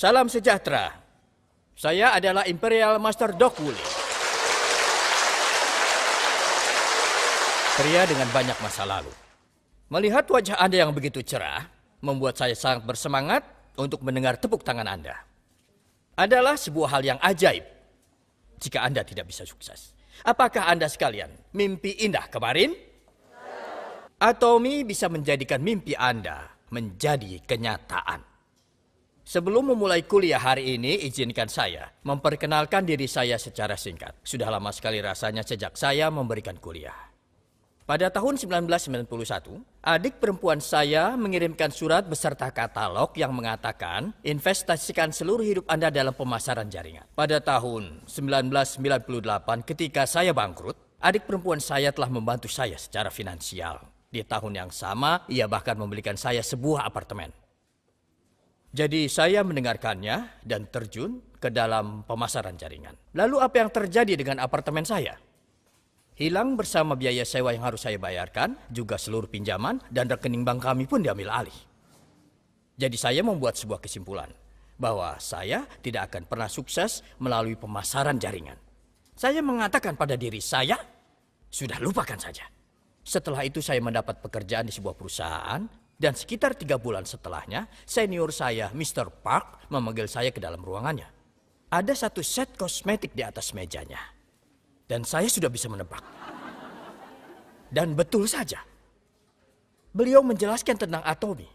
Salam sejahtera. Saya adalah Imperial Master Doc Woolley. Pria dengan banyak masa lalu. Melihat wajah Anda yang begitu cerah, membuat saya sangat bersemangat untuk mendengar tepuk tangan Anda. Adalah sebuah hal yang ajaib jika Anda tidak bisa sukses. Apakah Anda sekalian mimpi indah kemarin? Atomy bisa menjadikan mimpi Anda menjadi kenyataan. Sebelum memulai kuliah hari ini, izinkan saya memperkenalkan diri saya secara singkat. Sudah lama sekali rasanya sejak saya memberikan kuliah. Pada tahun 1991, adik perempuan saya mengirimkan surat beserta katalog yang mengatakan investasikan seluruh hidup Anda dalam pemasaran jaringan. Pada tahun 1998 ketika saya bangkrut, adik perempuan saya telah membantu saya secara finansial. Di tahun yang sama, ia bahkan membelikan saya sebuah apartemen. Jadi saya mendengarkannya dan terjun ke dalam pemasaran jaringan. Lalu apa yang terjadi dengan apartemen saya? Hilang bersama biaya sewa yang harus saya bayarkan, juga seluruh pinjaman dan rekening bank kami pun diambil alih. Jadi saya membuat sebuah kesimpulan bahwa saya tidak akan pernah sukses melalui pemasaran jaringan. Saya mengatakan pada diri saya, sudah lupakan saja. Setelah itu saya mendapat pekerjaan di sebuah perusahaan. Dan sekitar 3 bulan setelahnya, senior saya, Mr. Park, memanggil saya ke dalam ruangannya. Ada satu set kosmetik di atas mejanya. Dan saya sudah bisa menebak. Dan betul saja. Beliau menjelaskan tentang Atomy.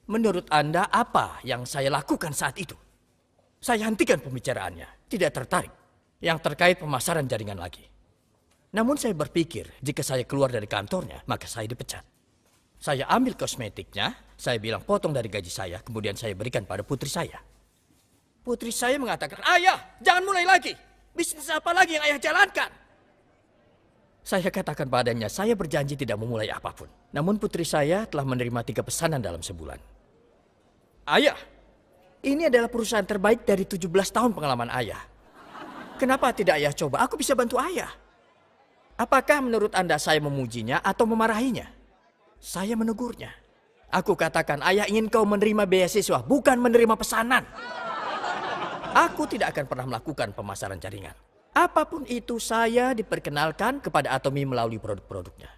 Menurut Anda, apa yang saya lakukan saat itu? Saya hentikan pembicaraannya. Tidak tertarik. Yang terkait pemasaran jaringan lagi. Namun saya berpikir, jika saya keluar dari kantornya, maka saya dipecat. Saya ambil kosmetiknya, saya bilang potong dari gaji saya, kemudian saya berikan pada putri saya. Putri saya mengatakan, "Ayah, jangan mulai lagi. Bisnis apa lagi yang ayah jalankan?" Saya katakan padanya, saya berjanji tidak memulai apapun. Namun putri saya telah menerima 3 pesanan dalam sebulan. "Ayah, ini adalah perusahaan terbaik dari 17 tahun pengalaman ayah. Kenapa tidak ayah coba? Aku bisa bantu ayah." Apakah menurut Anda saya memujinya atau memarahinya? Saya menegurnya. Aku katakan, "Ayah ingin kau menerima beasiswa, bukan menerima pesanan." Aku tidak akan pernah melakukan pemasaran jaringan. Apapun itu, saya diperkenalkan kepada Atomy melalui produk-produknya.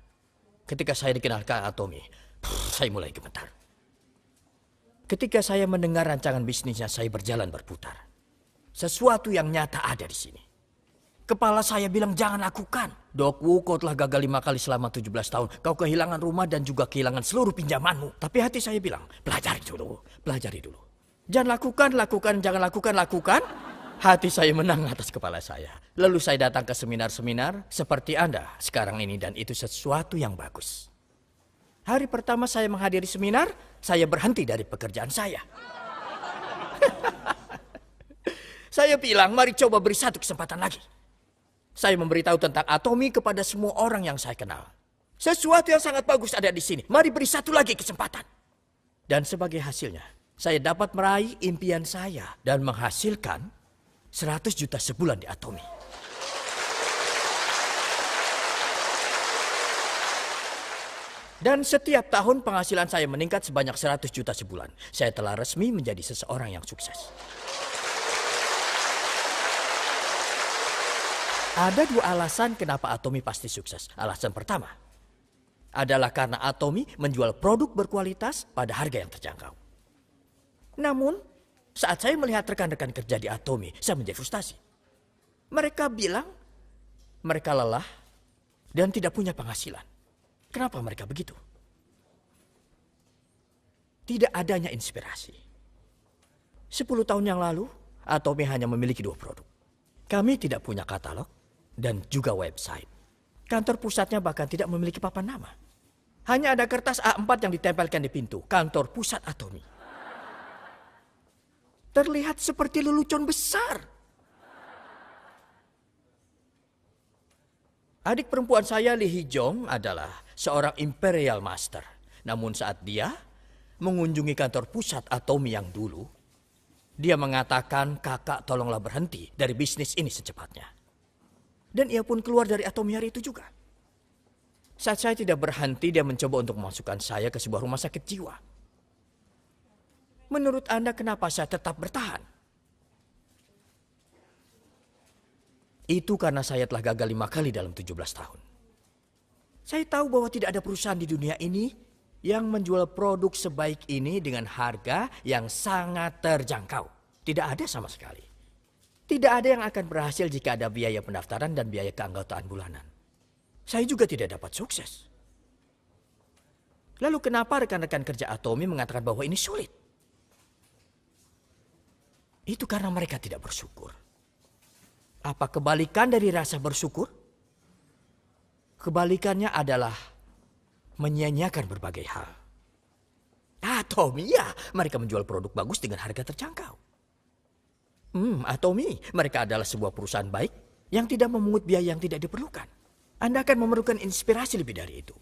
Ketika saya dikenalkan Atomy, saya mulai gemetar. Ketika saya mendengar rancangan bisnisnya, saya berjalan berputar. Sesuatu yang nyata ada di sini. Kepala saya bilang, "Jangan lakukan. Doc Wu, kau telah gagal 5 kali selama 17 tahun. Kau kehilangan rumah dan juga kehilangan seluruh pinjamanmu." Tapi hati saya bilang, pelajari dulu. Jangan lakukan, jangan lakukan. Hati saya menang atas kepala saya. Lalu saya datang ke seminar-seminar seperti Anda sekarang ini, dan itu sesuatu yang bagus. Hari pertama saya menghadiri seminar, saya berhenti dari pekerjaan saya. Saya bilang, "Mari coba beri satu kesempatan lagi." Saya memberitahu tentang Atomy kepada semua orang yang saya kenal. Sesuatu yang sangat bagus ada di sini. Mari beri satu lagi kesempatan. Dan sebagai hasilnya, saya dapat meraih impian saya dan menghasilkan 100 juta sebulan di Atomy. Dan setiap tahun penghasilan saya meningkat sebanyak 100 juta sebulan. Saya telah resmi menjadi seseorang yang sukses. Ada 2 alasan kenapa Atomy pasti sukses. Alasan pertama adalah karena Atomy menjual produk berkualitas pada harga yang terjangkau. Namun, saat saya melihat rekan-rekan kerja di Atomy, saya menjadi frustasi. Mereka bilang mereka lelah dan tidak punya penghasilan. Kenapa mereka begitu? Tidak adanya inspirasi. 10 tahun yang lalu, Atomy hanya memiliki 2 produk. Kami tidak punya katalog dan juga website. Kantor pusatnya bahkan tidak memiliki papan nama. Hanya ada kertas A4 yang ditempelkan di pintu, kantor pusat Atomy. Terlihat seperti lelucon besar. Adik perempuan saya, Lee Hee-jong, adalah seorang Imperial Master. Namun saat dia mengunjungi kantor pusat Atomy yang dulu, dia mengatakan, "Kakak, tolonglah berhenti dari bisnis ini secepatnya." Dan ia pun keluar dari Atomy hari itu juga. Saat saya tidak berhenti, dia mencoba untuk memasukkan saya ke sebuah rumah sakit jiwa. Menurut Anda kenapa saya tetap bertahan? Itu karena saya telah gagal 5 kali dalam 17 tahun. Saya tahu bahwa tidak ada perusahaan di dunia ini yang menjual produk sebaik ini dengan harga yang sangat terjangkau. Tidak ada sama sekali. Tidak ada yang akan berhasil jika ada biaya pendaftaran dan biaya keanggotaan bulanan. Saya juga tidak dapat sukses. Lalu kenapa rekan-rekan kerja Atomi mengatakan bahwa ini sulit? Itu karena mereka tidak bersyukur. Apa kebalikan dari rasa bersyukur? Kebalikannya adalah menyia-nyiakan berbagai hal. Atomi, ya, mereka menjual produk bagus dengan harga terjangkau. Atomi, mereka adalah sebuah perusahaan baik yang tidak memungut biaya yang tidak diperlukan. Anda akan memerlukan inspirasi lebih dari itu.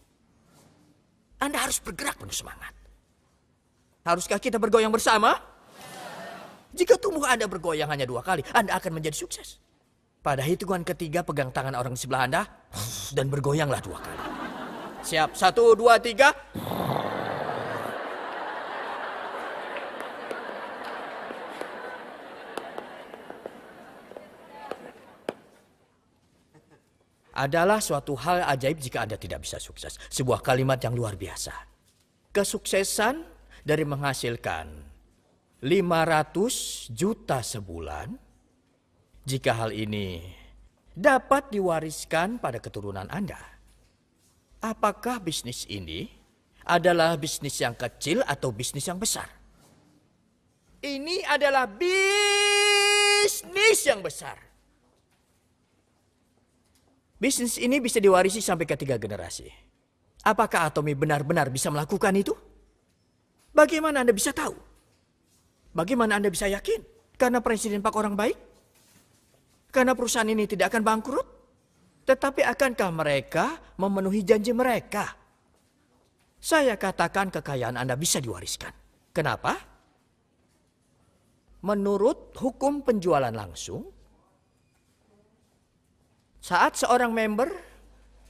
Anda harus bergerak penuh semangat. Haruskah kita bergoyang bersama? Jika tubuh Anda bergoyang hanya 2 kali, Anda akan menjadi sukses. Pada hitungan ketiga, pegang tangan orang di sebelah Anda dan bergoyanglah 2 kali. Siap, 1, 2, 3. Adalah suatu hal ajaib jika Anda tidak bisa sukses. Sebuah kalimat yang luar biasa. Kesuksesan dari menghasilkan 500 juta sebulan, jika hal ini dapat diwariskan pada keturunan Anda. Apakah bisnis ini adalah bisnis yang kecil atau bisnis yang besar? Ini adalah bisnis yang besar. Bisnis ini bisa diwarisi sampai ke 3 generasi. Apakah Atomi benar-benar bisa melakukan itu? Bagaimana Anda bisa tahu? Bagaimana Anda bisa yakin? Karena Presiden Pak orang baik? Karena perusahaan ini tidak akan bangkrut? Tetapi akankah mereka memenuhi janji mereka? Saya katakan kekayaan Anda bisa diwariskan. Kenapa? Menurut hukum penjualan langsung, saat seorang member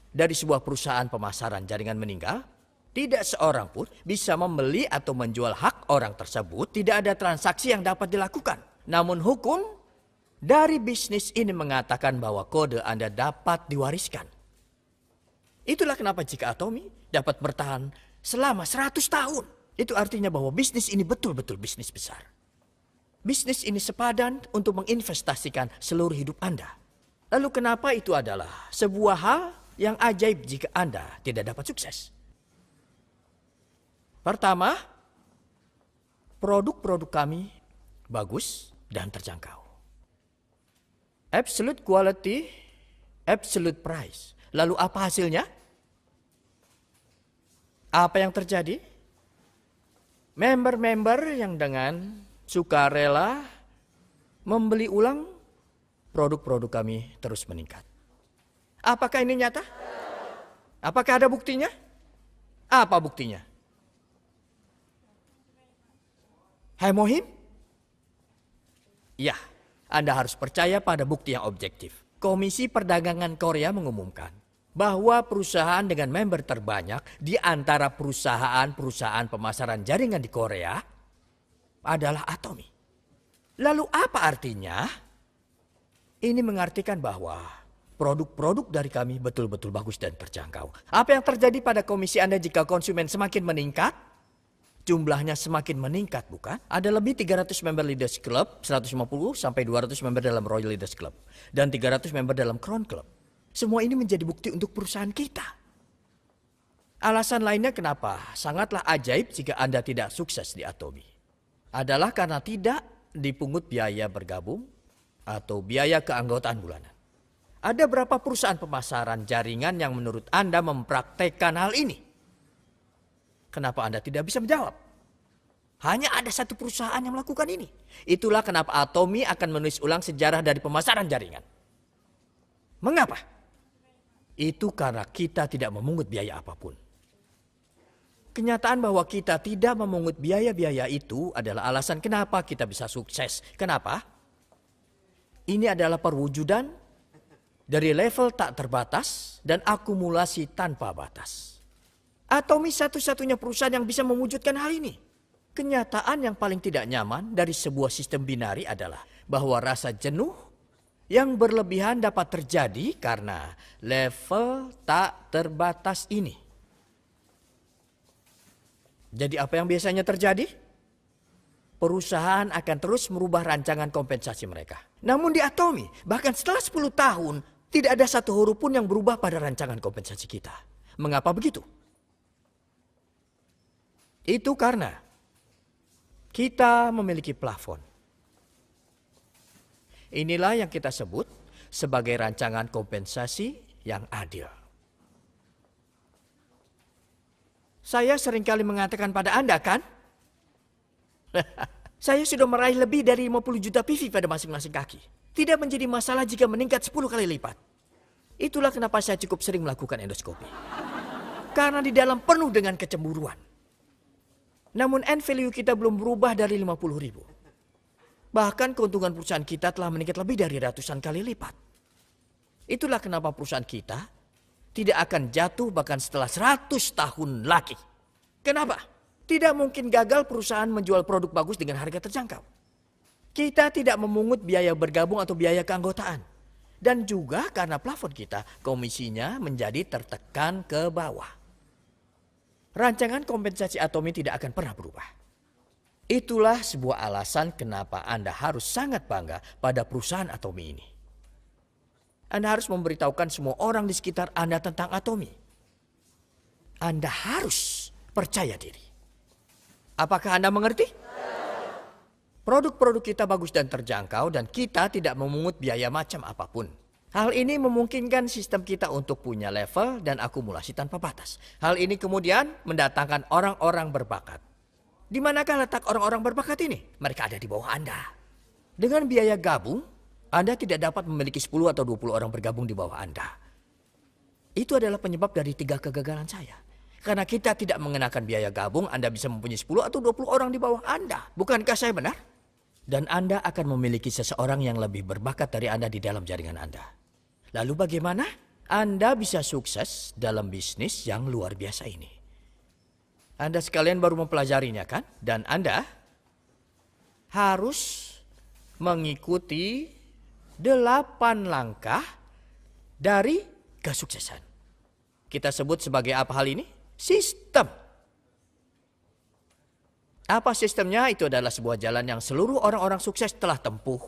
dari sebuah perusahaan pemasaran jaringan meninggal, tidak seorang pun bisa membeli atau menjual hak orang tersebut. Tidak ada transaksi yang dapat dilakukan. Namun hukum dari bisnis ini mengatakan bahwa kode Anda dapat diwariskan. Itulah kenapa jika Atomi dapat bertahan selama 100 tahun. Itu artinya bahwa bisnis ini betul-betul bisnis besar. Bisnis ini sepadan untuk menginvestasikan seluruh hidup Anda. Lalu kenapa itu adalah sebuah hal yang ajaib jika Anda tidak dapat sukses? Pertama, produk-produk kami bagus dan terjangkau. Absolute quality, absolute price. Lalu apa hasilnya? Apa yang terjadi? Member-member yang dengan sukarela membeli ulang produk-produk kami terus meningkat. Apakah ini nyata? Apakah ada buktinya? Apa buktinya? Hai Mohim? Ya. Anda harus percaya pada bukti yang objektif. Komisi Perdagangan Korea mengumumkan bahwa perusahaan dengan member terbanyak di antara perusahaan-perusahaan pemasaran jaringan di Korea adalah Atomi. Lalu apa artinya? Ini mengartikan bahwa produk-produk dari kami betul-betul bagus dan terjangkau. Apa yang terjadi pada komisi Anda jika konsumen semakin meningkat? Jumlahnya semakin meningkat, bukan? Ada lebih 300 member Leaders Club, 150 sampai 200 member dalam Royal Leaders Club, dan 300 member dalam Crown Club. Semua ini menjadi bukti untuk perusahaan kita. Alasan lainnya kenapa sangatlah ajaib jika Anda tidak sukses di Atomi adalah karena tidak dipungut biaya bergabung atau biaya keanggotaan bulanan. Ada berapa perusahaan pemasaran jaringan yang menurut Anda mempraktekkan hal ini? Kenapa Anda tidak bisa menjawab? Hanya ada satu perusahaan yang melakukan ini. Itulah kenapa Atomi akan menulis ulang sejarah dari pemasaran jaringan. Mengapa? Itu karena kita tidak memungut biaya apapun. Kenyataan bahwa kita tidak memungut biaya-biaya itu adalah alasan kenapa kita bisa sukses. Kenapa? Ini adalah perwujudan dari level tak terbatas dan akumulasi tanpa batas. Atomi satu-satunya perusahaan yang bisa mewujudkan hal ini. Kenyataan yang paling tidak nyaman dari sebuah sistem binari adalah bahwa rasa jenuh yang berlebihan dapat terjadi karena level tak terbatas ini. Jadi apa yang biasanya terjadi? Perusahaan akan terus merubah rancangan kompensasi mereka. Namun di Atomy, bahkan setelah 10 tahun, tidak ada satu huruf pun yang berubah pada rancangan kompensasi kita. Mengapa begitu? Itu karena kita memiliki plafon. Inilah yang kita sebut sebagai rancangan kompensasi yang adil. Saya seringkali mengatakan pada Anda kan, saya sudah meraih lebih dari 50 juta PV pada masing-masing kaki. Tidak menjadi masalah jika meningkat 10 kali lipat. Itulah kenapa saya cukup sering melakukan endoskopi. Karena di dalam penuh dengan kecemburuan. Namun end value kita belum berubah dari 50.000. Bahkan keuntungan perusahaan kita telah meningkat lebih dari ratusan kali lipat. Itulah kenapa perusahaan kita tidak akan jatuh bahkan setelah 100 tahun lagi. Kenapa? Tidak mungkin gagal perusahaan menjual produk bagus dengan harga terjangkau. Kita tidak memungut biaya bergabung atau biaya keanggotaan. Dan juga karena plafon kita, komisinya menjadi tertekan ke bawah. Rancangan kompensasi Atomy tidak akan pernah berubah. Itulah sebuah alasan kenapa Anda harus sangat bangga pada perusahaan Atomy ini. Anda harus memberitahukan semua orang di sekitar Anda tentang Atomy. Anda harus percaya diri. Apakah Anda mengerti? Produk-produk kita bagus dan terjangkau dan kita tidak memungut biaya macam apapun. Hal ini memungkinkan sistem kita untuk punya level dan akumulasi tanpa batas. Hal ini kemudian mendatangkan orang-orang berbakat. Di manakah letak orang-orang berbakat ini? Mereka ada di bawah Anda. Dengan biaya gabung, Anda tidak dapat memiliki 10 atau 20 orang bergabung di bawah Anda. Itu adalah penyebab dari 3 kegagalan saya. Karena kita tidak mengenakan biaya gabung, Anda bisa mempunyai 10 atau 20 orang di bawah Anda. Bukankah saya benar? Dan Anda akan memiliki seseorang yang lebih berbakat dari Anda di dalam jaringan Anda. Lalu bagaimana Anda bisa sukses dalam bisnis yang luar biasa ini? Anda sekalian baru mempelajarinya kan? Dan Anda harus mengikuti 8 langkah dari kesuksesan. Kita sebut sebagai apa hal ini? Sistem. Apa sistemnya? Itu adalah sebuah jalan yang seluruh orang-orang sukses telah tempuh.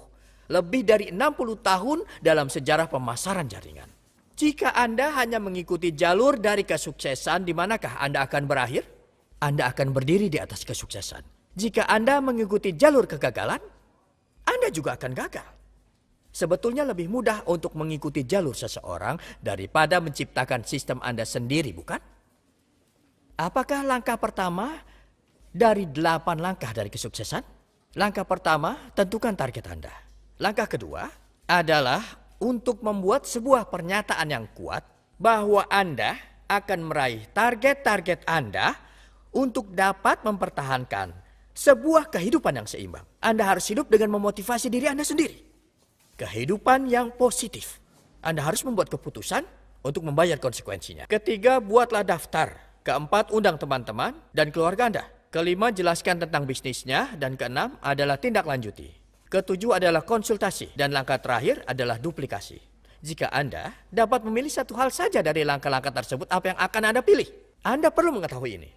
Lebih dari 60 tahun dalam sejarah pemasaran jaringan. Jika Anda hanya mengikuti jalur dari kesuksesan, di manakah Anda akan berakhir? Anda akan berdiri di atas kesuksesan. Jika Anda mengikuti jalur kegagalan, Anda juga akan gagal. Sebetulnya lebih mudah untuk mengikuti jalur seseorang daripada menciptakan sistem Anda sendiri, bukan? Apakah langkah pertama dari 8 langkah dari kesuksesan? Langkah pertama, tentukan target Anda. Langkah kedua adalah untuk membuat sebuah pernyataan yang kuat bahwa Anda akan meraih target-target Anda untuk dapat mempertahankan sebuah kehidupan yang seimbang. Anda harus hidup dengan memotivasi diri Anda sendiri. Kehidupan yang positif. Anda harus membuat keputusan untuk membayar konsekuensinya. Ketiga, buatlah daftar. Keempat, undang teman-teman dan keluarga Anda. Kelima, jelaskan tentang bisnisnya. Dan keenam adalah tindak lanjuti. Ketujuh adalah konsultasi. Dan langkah terakhir adalah duplikasi. Jika Anda dapat memilih satu hal saja dari langkah-langkah tersebut, apa yang akan Anda pilih? Anda perlu mengetahui ini.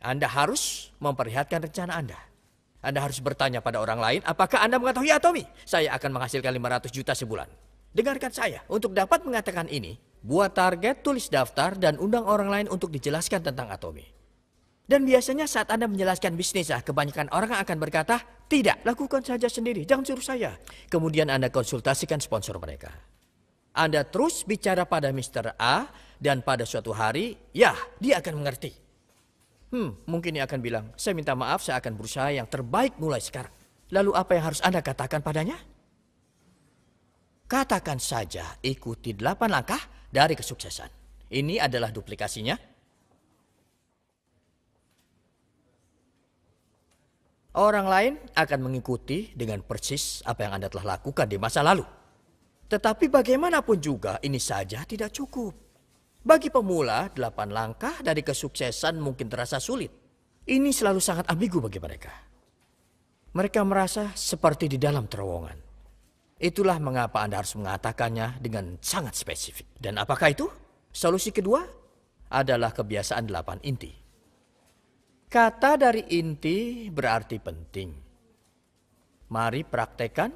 Anda harus memperlihatkan rencana Anda. Anda harus bertanya pada orang lain, apakah Anda mengetahui Atomy? Saya akan menghasilkan 500 juta sebulan. Dengarkan saya, untuk dapat mengatakan ini, buat target, tulis daftar, dan undang orang lain untuk dijelaskan tentang Atomy. Dan biasanya saat Anda menjelaskan bisnis, kebanyakan orang akan berkata, tidak, lakukan saja sendiri, jangan suruh saya. Kemudian Anda konsultasikan sponsor mereka. Anda terus bicara pada Mr. A, dan pada suatu hari, ya, dia akan mengerti. Mungkin dia akan bilang, saya minta maaf, saya akan berusaha yang terbaik mulai sekarang. Lalu apa yang harus Anda katakan padanya? Katakan saja, ikuti 8 langkah dari kesuksesan. Ini adalah duplikasinya. Orang lain akan mengikuti dengan persis apa yang Anda telah lakukan di masa lalu. Tetapi bagaimanapun juga ini saja tidak cukup. Bagi pemula, 8 langkah dari kesuksesan mungkin terasa sulit. Ini selalu sangat ambigu bagi mereka. Mereka merasa seperti di dalam terowongan. Itulah mengapa Anda harus mengatakannya dengan sangat spesifik. Dan apakah itu? Solusi kedua adalah kebiasaan 8 inti. Kata dari inti berarti penting. Mari praktekkan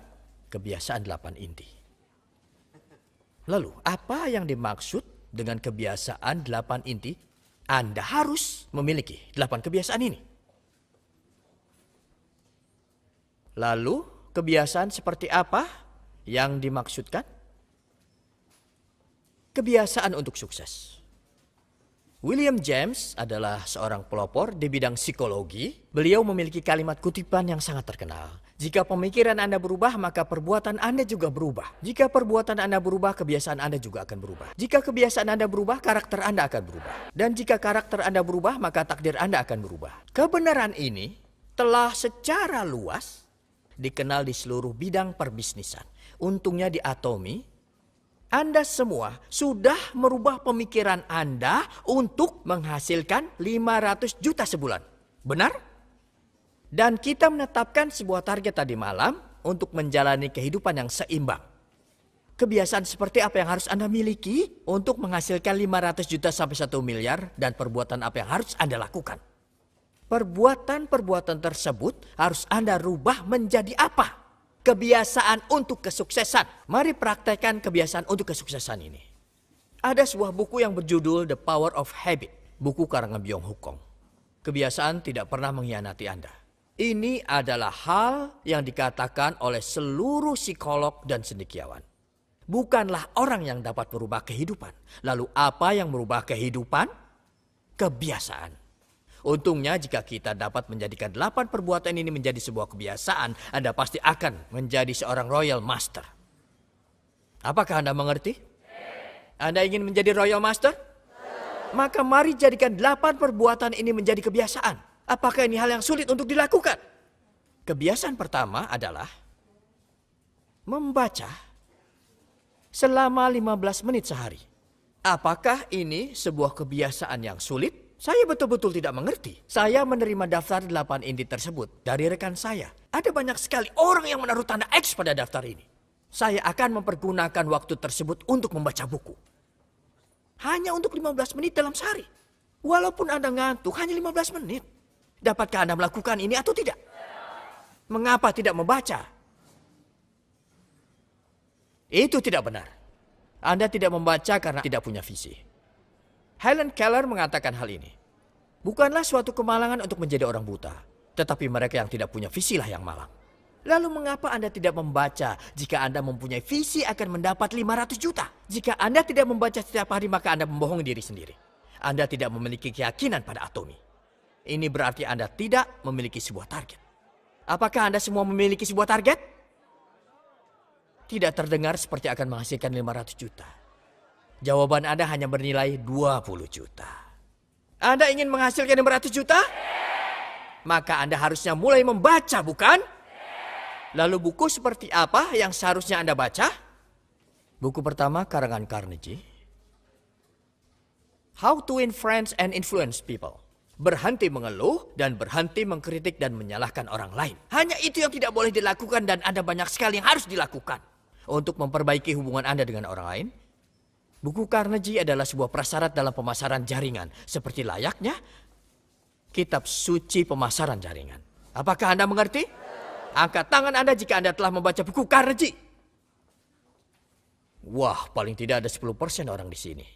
kebiasaan 8 inti. Lalu, apa yang dimaksud dengan kebiasaan 8 inti? Anda harus memiliki 8 kebiasaan ini. Lalu, kebiasaan seperti apa yang dimaksudkan? Kebiasaan untuk sukses. William James adalah seorang pelopor di bidang psikologi. Beliau memiliki kalimat kutipan yang sangat terkenal. Jika pemikiran Anda berubah, maka perbuatan Anda juga berubah. Jika perbuatan Anda berubah, kebiasaan Anda juga akan berubah. Jika kebiasaan Anda berubah, karakter Anda akan berubah. Dan jika karakter Anda berubah, maka takdir Anda akan berubah. Kebenaran ini telah secara luas dikenal di seluruh bidang perbisnisan. Untungnya di Atomy, Anda semua sudah merubah pemikiran Anda untuk menghasilkan 500 juta sebulan. Benar? Dan kita menetapkan sebuah target tadi malam untuk menjalani kehidupan yang seimbang. Kebiasaan seperti apa yang harus Anda miliki untuk menghasilkan 500 juta sampai 1 miliar dan perbuatan apa yang harus Anda lakukan? Perbuatan-perbuatan tersebut harus Anda rubah menjadi apa? Kebiasaan untuk kesuksesan. Mari praktekkan kebiasaan untuk kesuksesan ini. Ada sebuah buku yang berjudul The Power of Habit. Buku karangan Byung-Hun Kong. Kebiasaan tidak pernah mengkhianati Anda. Ini adalah hal yang dikatakan oleh seluruh psikolog dan cendekiawan. Bukanlah orang yang dapat merubah kehidupan. Lalu apa yang merubah kehidupan? Kebiasaan. Untungnya jika kita dapat menjadikan 8 perbuatan ini menjadi sebuah kebiasaan, Anda pasti akan menjadi seorang Royal Master. Apakah Anda mengerti? Anda ingin menjadi Royal Master? Maka mari jadikan 8 perbuatan ini menjadi kebiasaan. Apakah ini hal yang sulit untuk dilakukan? Kebiasaan pertama adalah membaca selama 15 menit sehari. Apakah ini sebuah kebiasaan yang sulit? Saya betul-betul tidak mengerti. Saya menerima daftar 8 inti tersebut dari rekan saya. Ada banyak sekali orang yang menaruh tanda X pada daftar ini. Saya akan mempergunakan waktu tersebut untuk membaca buku. Hanya untuk 15 menit dalam sehari. Walaupun Anda ngantuk, hanya 15 menit. Dapatkah Anda melakukan ini atau tidak? Mengapa tidak membaca? Itu tidak benar. Anda tidak membaca karena tidak punya visi. Helen Keller mengatakan hal ini. Bukanlah suatu kemalangan untuk menjadi orang buta. Tetapi mereka yang tidak punya visi lah yang malang. Lalu mengapa Anda tidak membaca? Jika Anda mempunyai visi akan mendapat 500 juta. Jika Anda tidak membaca setiap hari maka Anda membohongi diri sendiri. Anda tidak memiliki keyakinan pada Atomy. Ini berarti Anda tidak memiliki sebuah target. Apakah Anda semua memiliki sebuah target? Tidak terdengar seperti akan menghasilkan 500 juta. Jawaban Anda hanya bernilai 20 juta. Anda ingin menghasilkan 500 juta? Maka Anda harusnya mulai membaca, bukan? Lalu buku seperti apa yang seharusnya Anda baca? Buku pertama karangan Carnegie. How to Win Friends and Influence People. Berhenti mengeluh dan berhenti mengkritik dan menyalahkan orang lain. Hanya itu yang tidak boleh dilakukan dan ada banyak sekali yang harus dilakukan. Untuk memperbaiki hubungan Anda dengan orang lain. Buku Carnegie adalah sebuah prasyarat dalam pemasaran jaringan. Seperti layaknya kitab suci pemasaran jaringan. Apakah Anda mengerti? Angkat tangan Anda jika Anda telah membaca buku Carnegie. Wah, paling tidak ada 10% orang di sini.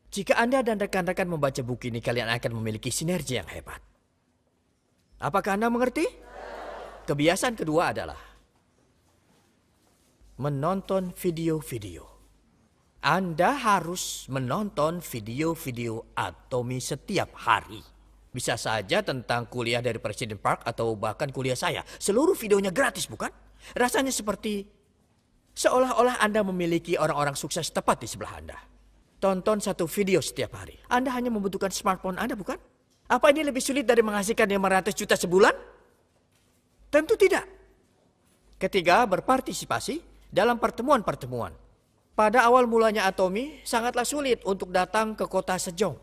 Jika Anda dan rekan-rekan membaca buku ini, kalian akan memiliki sinergi yang hebat. Apakah Anda mengerti? Kebiasaan kedua adalah menonton video-video. Anda harus menonton video-video Atomy setiap hari. Bisa saja tentang kuliah dari Presiden Park atau bahkan kuliah saya. Seluruh videonya gratis, bukan? Rasanya seperti seolah-olah Anda memiliki orang-orang sukses tepat di sebelah Anda. Tonton satu video setiap hari. Anda hanya membutuhkan smartphone Anda, bukan? Apa ini lebih sulit dari menghasilkan 500 juta sebulan? Tentu tidak. Ketiga, berpartisipasi dalam pertemuan-pertemuan. Pada awal mulanya Atomy, sangatlah sulit untuk datang ke kota Sejong.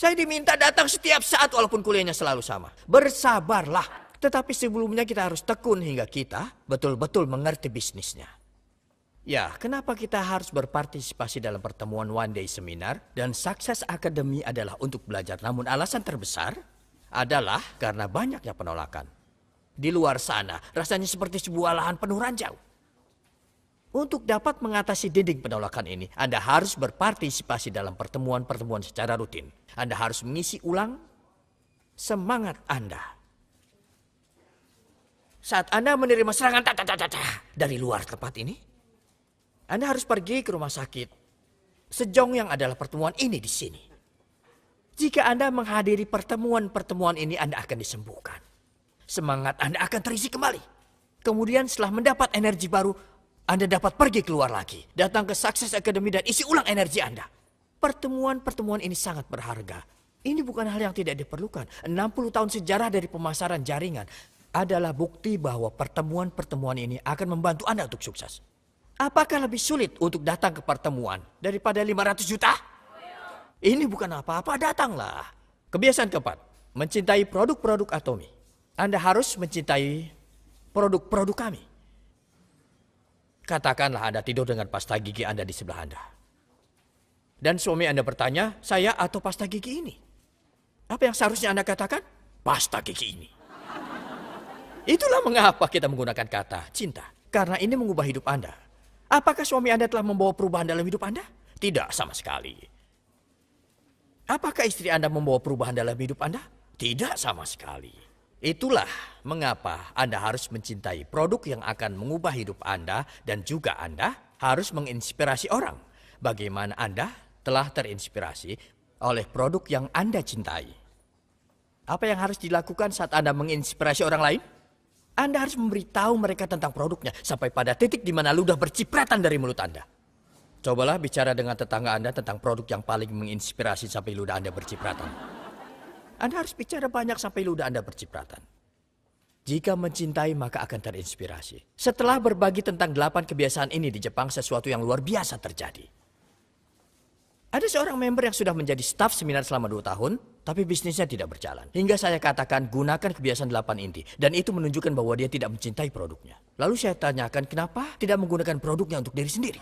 Saya diminta datang setiap saat walaupun kuliahnya selalu sama. Bersabarlah. Tetapi sebelumnya kita harus tekun hingga kita betul-betul mengerti bisnisnya. Ya, kenapa kita harus berpartisipasi dalam pertemuan One Day Seminar dan Success Academy adalah untuk belajar. Namun alasan terbesar adalah karena banyaknya penolakan. Di luar sana, rasanya seperti sebuah lahan penuh ranjau. Untuk dapat mengatasi dinding penolakan ini, Anda harus berpartisipasi dalam pertemuan-pertemuan secara rutin. Anda harus mengisi ulang semangat Anda. Saat Anda menerima serangan dari luar tempat ini, Anda harus pergi ke rumah sakit. Sejong yang adalah pertemuan ini di sini. Jika Anda menghadiri pertemuan-pertemuan ini, Anda akan disembuhkan. Semangat Anda akan terisi kembali. Kemudian setelah mendapat energi baru, Anda dapat pergi keluar lagi. Datang ke Success Academy dan isi ulang energi Anda. Pertemuan-pertemuan ini sangat berharga. Ini bukan hal yang tidak diperlukan. 60 tahun sejarah dari pemasaran jaringan adalah bukti bahwa pertemuan-pertemuan ini akan membantu Anda untuk sukses. Apakah lebih sulit untuk datang ke pertemuan daripada 500 juta? Ini bukan apa-apa, datanglah. Kebiasaan keempat, mencintai produk-produk Atomy. Anda harus mencintai produk-produk kami. Katakanlah Anda tidur dengan pasta gigi Anda di sebelah Anda. Dan suami Anda bertanya, saya atau pasta gigi ini? Apa yang seharusnya Anda katakan? Pasta gigi ini. Itulah mengapa kita menggunakan kata cinta. Karena ini mengubah hidup Anda. Apakah suami Anda telah membawa perubahan dalam hidup Anda? Tidak sama sekali. Apakah istri Anda membawa perubahan dalam hidup Anda? Tidak sama sekali. Itulah mengapa Anda harus mencintai produk yang akan mengubah hidup Anda dan juga Anda harus menginspirasi orang. Bagaimana Anda telah terinspirasi oleh produk yang Anda cintai. Apa yang harus dilakukan saat Anda menginspirasi orang lain? Anda harus memberitahu mereka tentang produknya sampai pada titik di mana ludah bercipratan dari mulut Anda. Cobalah bicara dengan tetangga Anda tentang produk yang paling menginspirasi sampai ludah Anda bercipratan. Anda harus bicara banyak sampai ludah Anda bercipratan. Jika mencintai maka akan terinspirasi. Setelah berbagi tentang 8 kebiasaan ini di Jepang, sesuatu yang luar biasa terjadi. Ada seorang member yang sudah menjadi staf seminar selama 2 tahun, tapi bisnisnya tidak berjalan. Hingga saya katakan gunakan kebiasaan 8 inti. Dan itu menunjukkan bahwa dia tidak mencintai produknya. Lalu saya tanyakan kenapa tidak menggunakan produknya untuk diri sendiri.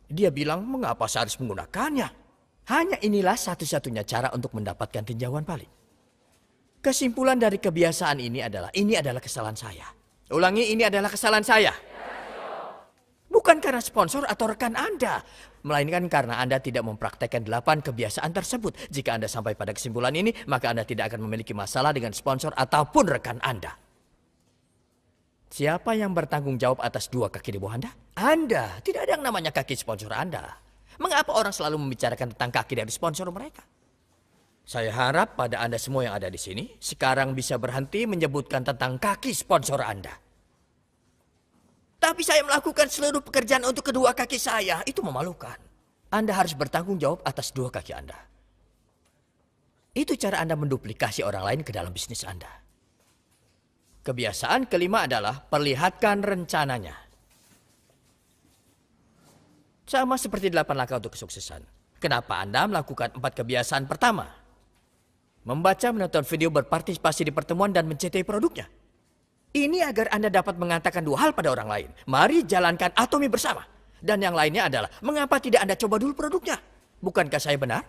Dia bilang mengapa saya harus menggunakannya. Hanya inilah satu-satunya cara untuk mendapatkan tinjauan balik. Kesimpulan dari kebiasaan ini adalah kesalahan saya. Ulangi, ini adalah kesalahan saya. Bukan karena sponsor atau rekan Anda, melainkan karena Anda tidak mempraktekkan 8 kebiasaan tersebut. Jika Anda sampai pada kesimpulan ini, maka Anda tidak akan memiliki masalah dengan sponsor ataupun rekan Anda. Siapa yang bertanggung jawab atas 2 kaki di bawah Anda? Anda. Tidak ada yang namanya kaki sponsor Anda. Mengapa orang selalu membicarakan tentang kaki dari sponsor mereka? Saya harap pada Anda semua yang ada di sini, sekarang bisa berhenti menyebutkan tentang kaki sponsor Anda. Tapi saya melakukan seluruh pekerjaan untuk kedua kaki saya. Itu memalukan. Anda harus bertanggung jawab atas 2 kaki Anda. Itu cara Anda menduplikasi orang lain ke dalam bisnis Anda. Kebiasaan kelima adalah perlihatkan rencananya. Sama seperti 8 langkah untuk kesuksesan. Kenapa Anda melakukan 4 kebiasaan pertama? Membaca, menonton video, berpartisipasi di pertemuan, dan mencintai produknya. Ini agar Anda dapat mengatakan 2 hal pada orang lain. Mari jalankan Atomy bersama. Dan yang lainnya adalah, mengapa tidak Anda coba dulu produknya? Bukankah saya benar?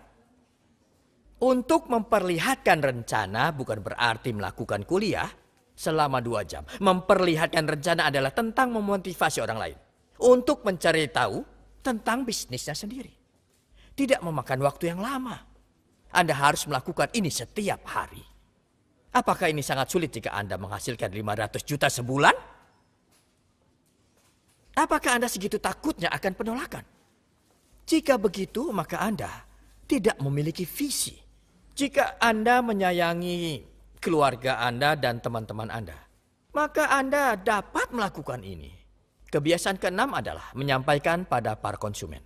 Untuk memperlihatkan rencana bukan berarti melakukan kuliah selama 2 jam. Memperlihatkan rencana adalah tentang memotivasi orang lain. Untuk mencari tahu tentang bisnisnya sendiri. Tidak memakan waktu yang lama. Anda harus melakukan ini setiap hari. Apakah ini sangat sulit jika Anda menghasilkan 500 juta sebulan? Apakah Anda segitu takutnya akan penolakan? Jika begitu, maka Anda tidak memiliki visi. Jika Anda menyayangi keluarga Anda dan teman-teman Anda, maka Anda dapat melakukan ini. Kebiasaan keenam adalah menyampaikan pada para konsumen.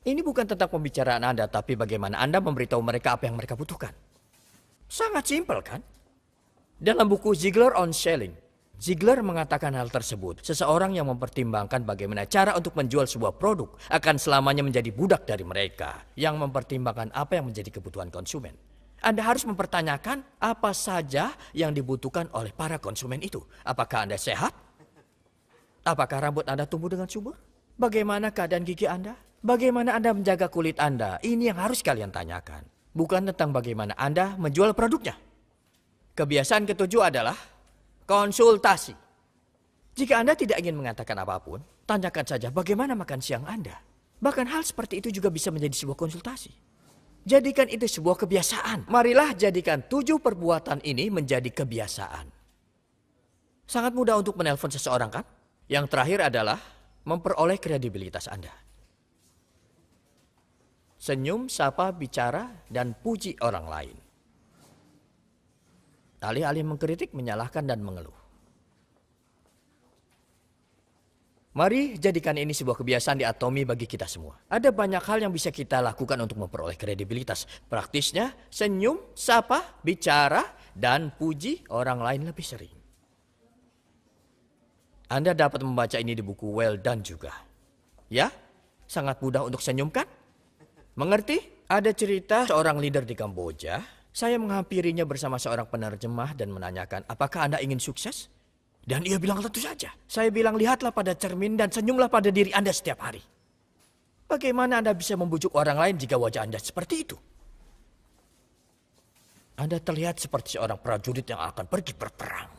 Ini bukan tentang pembicaraan Anda, tapi bagaimana Anda memberitahu mereka apa yang mereka butuhkan. Sangat simpel kan? Dalam buku Ziegler on Selling, Ziegler mengatakan hal tersebut, seseorang yang mempertimbangkan bagaimana cara untuk menjual sebuah produk akan selamanya menjadi budak dari mereka yang mempertimbangkan apa yang menjadi kebutuhan konsumen. Anda harus mempertanyakan apa saja yang dibutuhkan oleh para konsumen itu. Apakah Anda sehat? Apakah rambut Anda tumbuh dengan subur? Bagaimana keadaan gigi Anda? Bagaimana Anda menjaga kulit Anda? Ini yang harus kalian tanyakan. Bukan tentang bagaimana Anda menjual produknya. Kebiasaan ketujuh adalah konsultasi. Jika Anda tidak ingin mengatakan apapun, tanyakan saja bagaimana makan siang Anda. Bahkan hal seperti itu juga bisa menjadi sebuah konsultasi. Jadikan itu sebuah kebiasaan. Marilah jadikan 7 perbuatan ini menjadi kebiasaan. Sangat mudah untuk menelpon seseorang, kan? Yang terakhir adalah memperoleh kredibilitas Anda. Senyum, sapa, bicara, dan puji orang lain. Alih-alih mengkritik, menyalahkan, dan mengeluh. Mari jadikan ini sebuah kebiasaan di Atomi bagi kita semua. Ada banyak hal yang bisa kita lakukan untuk memperoleh kredibilitas. Praktisnya, senyum, sapa, bicara, dan puji orang lain lebih sering. Anda dapat membaca ini di buku Well Done juga. Ya, sangat mudah untuk senyum, kan? Mengerti? Ada cerita seorang leader di Kamboja. Saya menghampirinya bersama seorang penerjemah dan menanyakan, apakah Anda ingin sukses? Dan ia bilang tentu saja. Saya bilang, lihatlah pada cermin dan senyumlah pada diri Anda setiap hari. Bagaimana Anda bisa membujuk orang lain jika wajah Anda seperti itu? Anda terlihat seperti seorang prajurit yang akan pergi berperang.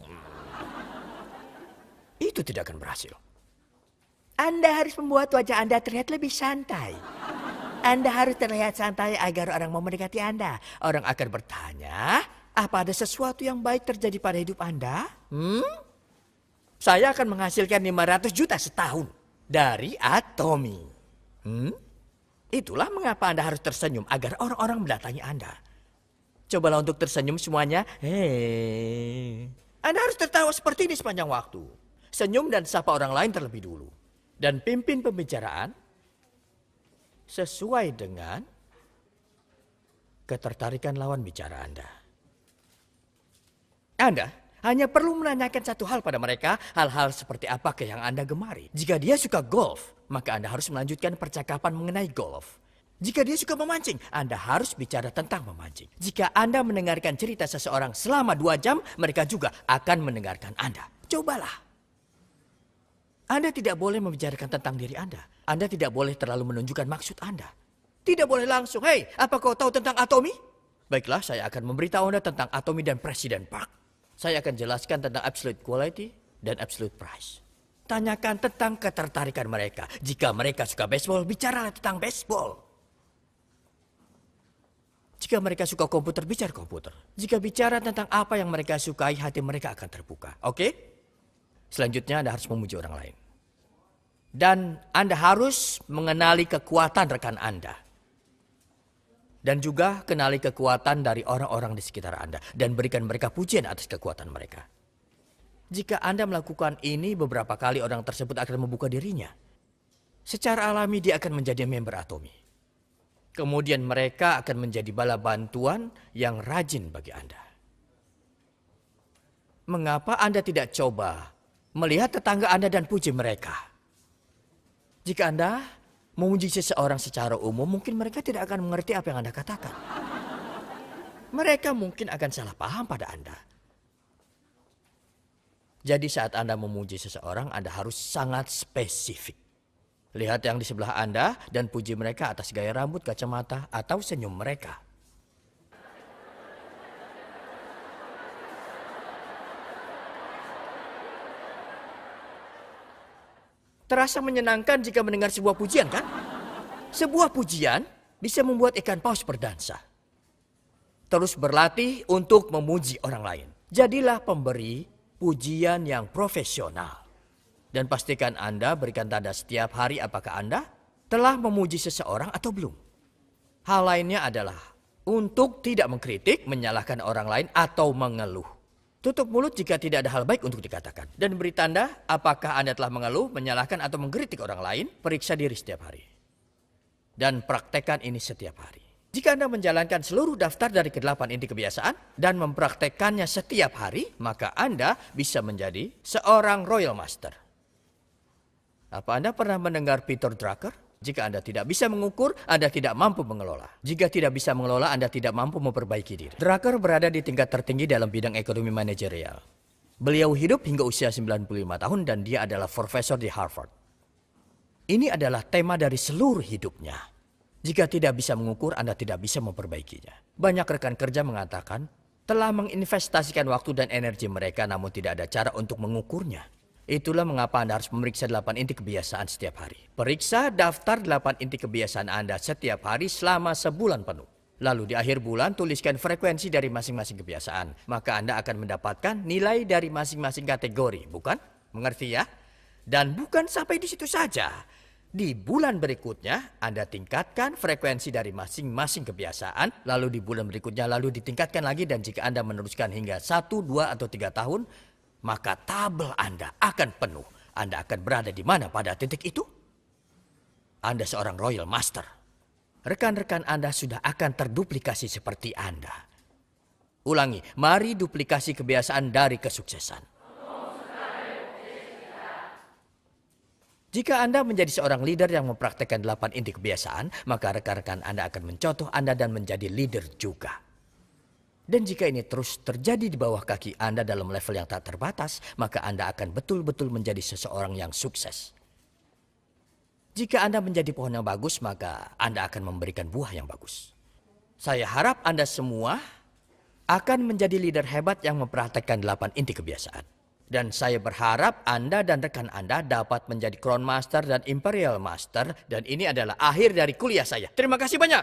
Itu tidak akan berhasil. Anda harus membuat wajah Anda terlihat lebih santai. Anda harus terlihat santai agar orang mau mendekati Anda. Orang akan bertanya, apa ada sesuatu yang baik terjadi pada hidup Anda? Saya akan menghasilkan 500 juta setahun dari Atomi. Itulah mengapa Anda harus tersenyum agar orang-orang mendatangi Anda. Cobalah untuk tersenyum semuanya. Hei. Anda harus tertawa seperti ini sepanjang waktu. Senyum dan sapa orang lain terlebih dulu. Dan pimpin pembicaraan sesuai dengan ketertarikan lawan bicara Anda. Anda hanya perlu menanyakan satu hal pada mereka, hal-hal seperti apakah yang Anda gemari. Jika dia suka golf, maka Anda harus melanjutkan percakapan mengenai golf. Jika dia suka memancing, Anda harus bicara tentang memancing. Jika Anda mendengarkan cerita seseorang selama 2 jam, mereka juga akan mendengarkan Anda. Cobalah. Anda tidak boleh membicarakan tentang diri Anda. Anda tidak boleh terlalu menunjukkan maksud Anda. Tidak boleh langsung, hei, apa kau tahu tentang Atomi? Baiklah, saya akan memberitahu Anda tentang Atomi dan Presiden Park. Saya akan jelaskan tentang absolute quality dan absolute price. Tanyakan tentang ketertarikan mereka. Jika mereka suka baseball, bicaralah tentang baseball. Jika mereka suka komputer, bicara komputer. Jika bicara tentang apa yang mereka sukai, hati mereka akan terbuka. Oke? Selanjutnya Anda harus memuji orang lain. Dan Anda harus mengenali kekuatan rekan Anda. Dan juga kenali kekuatan dari orang-orang di sekitar Anda. Dan berikan mereka pujian atas kekuatan mereka. Jika Anda melakukan ini, beberapa kali orang tersebut akan membuka dirinya. Secara alami dia akan menjadi member Atomi. Kemudian mereka akan menjadi bala bantuan yang rajin bagi Anda. Mengapa Anda tidak coba melihat tetangga Anda dan puji mereka? Jika Anda memuji seseorang secara umum, mungkin mereka tidak akan mengerti apa yang Anda katakan. Mereka mungkin akan salah paham pada Anda. Jadi saat Anda memuji seseorang, Anda harus sangat spesifik. Lihat yang di sebelah Anda dan puji mereka atas gaya rambut, kacamata, atau senyum mereka. Terasa menyenangkan jika mendengar sebuah pujian, kan? Sebuah pujian bisa membuat ikan paus berdansa. Terus berlatih untuk memuji orang lain. Jadilah pemberi pujian yang profesional. Dan pastikan Anda berikan tanda setiap hari apakah Anda telah memuji seseorang atau belum. Hal lainnya adalah untuk tidak mengkritik, menyalahkan orang lain, atau mengeluh. Tutup mulut jika tidak ada hal baik untuk dikatakan. Dan beri tanda apakah Anda telah mengeluh, menyalahkan, atau mengkritik orang lain. Periksa diri setiap hari. Dan praktekkan ini setiap hari. Jika Anda menjalankan seluruh daftar dari ke-8 inti kebiasaan dan mempraktekkannya setiap hari, maka Anda bisa menjadi seorang Royal Master. Apa Anda pernah mendengar Peter Drucker? Jika Anda tidak bisa mengukur, Anda tidak mampu mengelola. Jika tidak bisa mengelola, Anda tidak mampu memperbaiki diri. Drucker berada di tingkat tertinggi dalam bidang ekonomi manajerial. Beliau hidup hingga usia 95 tahun dan dia adalah profesor di Harvard. Ini adalah tema dari seluruh hidupnya. Jika tidak bisa mengukur, Anda tidak bisa memperbaikinya. Banyak rekan kerja mengatakan telah menginvestasikan waktu dan energi mereka namun tidak ada cara untuk mengukurnya. Itulah mengapa Anda harus memeriksa 8 inti kebiasaan setiap hari. Periksa daftar 8 inti kebiasaan Anda setiap hari selama sebulan penuh. Lalu di akhir bulan tuliskan frekuensi dari masing-masing kebiasaan. Maka Anda akan mendapatkan nilai dari masing-masing kategori, bukan? Mengerti ya? Dan bukan sampai di situ saja. Di bulan berikutnya, Anda tingkatkan frekuensi dari masing-masing kebiasaan, lalu di bulan berikutnya, lalu ditingkatkan lagi, dan jika Anda meneruskan hingga 1, 2, atau 3 tahun, maka tabel Anda akan penuh. Anda akan berada di mana pada titik itu? Anda seorang Royal Master. Rekan-rekan Anda sudah akan terduplikasi seperti Anda. Ulangi, mari duplikasi kebiasaan dari kesuksesan. Jika Anda menjadi seorang leader yang mempraktekkan 8 inti kebiasaan, maka rekan-rekan Anda akan mencontoh Anda dan menjadi leader juga. Dan jika ini terus terjadi di bawah kaki Anda dalam level yang tak terbatas, maka Anda akan betul-betul menjadi seseorang yang sukses. Jika Anda menjadi pohon yang bagus, maka Anda akan memberikan buah yang bagus. Saya harap Anda semua akan menjadi leader hebat yang mempraktekkan 8 inti kebiasaan. Dan saya berharap Anda dan rekan Anda dapat menjadi Crown Master dan Imperial Master. Dan ini adalah akhir dari kuliah saya. Terima kasih banyak.